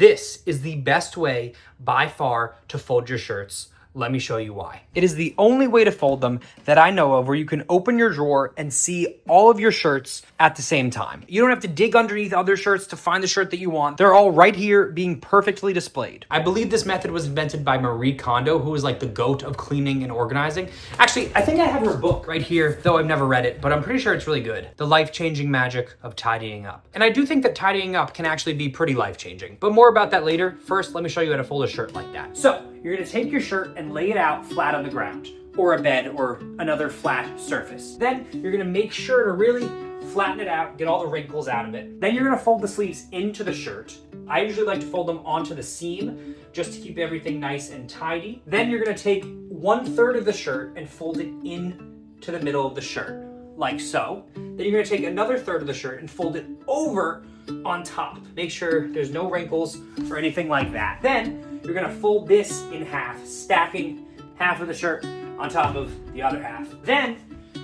This is the best way by far to fold your shirts. Let me show you why. It is the only way to fold them that I know of where you can open your drawer and see all of your shirts at the same time. You don't have to dig underneath other shirts to find the shirt that you want. They're all right here being perfectly displayed. I believe this method was invented by Marie Kondo, who is like the goat of cleaning and organizing. Actually, I think I have her book right here, though I've never read it, but I'm pretty sure it's really good. The Life-Changing Magic of Tidying Up. And I do think that tidying up can actually be pretty life-changing, but more about that later. First, let me show you how to fold a shirt like that. So, you're gonna take your shirt and lay it out flat on the ground, or a bed, or another flat surface. Then you're gonna make sure to really flatten it out, get all the wrinkles out of it. Then you're gonna fold the sleeves into the shirt. I usually like to fold them onto the seam, just to keep everything nice and tidy. Then you're gonna take 1/3 of the shirt and fold it into the middle of the shirt, like so. Then you're gonna take another third of the shirt and fold it over on top. Make sure there's no wrinkles or anything like that. Then you're gonna fold this in half, stacking half of the shirt on top of the other half. Then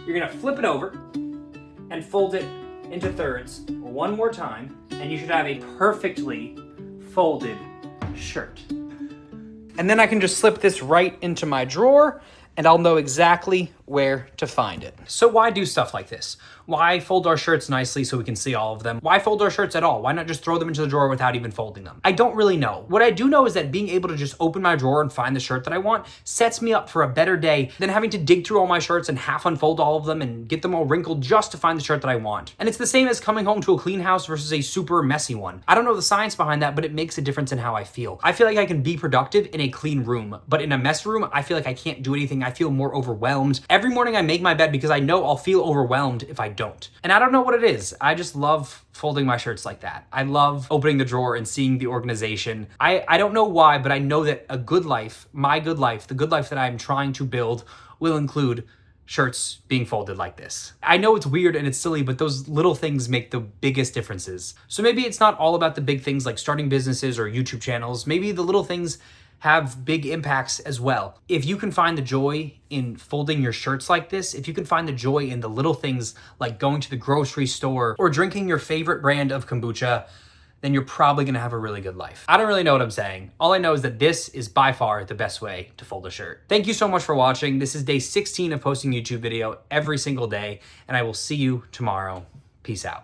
you're gonna flip it over and fold it into thirds one more time, and you should have a perfectly folded shirt. And then I can just slip this right into my drawer, and I'll know exactly where to find it. So why do stuff like this? Why fold our shirts nicely so we can see all of them? Why fold our shirts at all? Why not just throw them into the drawer without even folding them? I don't really know. What I do know is that being able to just open my drawer and find the shirt that I want sets me up for a better day than having to dig through all my shirts and half unfold all of them and get them all wrinkled just to find the shirt that I want. And it's the same as coming home to a clean house versus a super messy one. I don't know the science behind that, but it makes a difference in how I feel. I feel like I can be productive in a clean room, but in a mess room, I feel like I can't do anything. I feel more overwhelmed. Every morning I make my bed because I know I'll feel overwhelmed if I don't. And I don't know what it is. I just love folding my shirts like that. I love opening the drawer and seeing the organization. I don't know why, but I know that a good life, my good life, the good life that I'm trying to build will include shirts being folded like this. I know it's weird and it's silly, but those little things make the biggest differences. So maybe it's not all about the big things like starting businesses or YouTube channels. Maybe the little things have big impacts as well. If you can find the joy in folding your shirts like this, if you can find the joy in the little things like going to the grocery store or drinking your favorite brand of kombucha, then you're probably gonna have a really good life. I don't really know what I'm saying. All I know is that this is by far the best way to fold a shirt. Thank you so much for watching. This is day 16 of posting YouTube video every single day, and I will see you tomorrow. Peace out.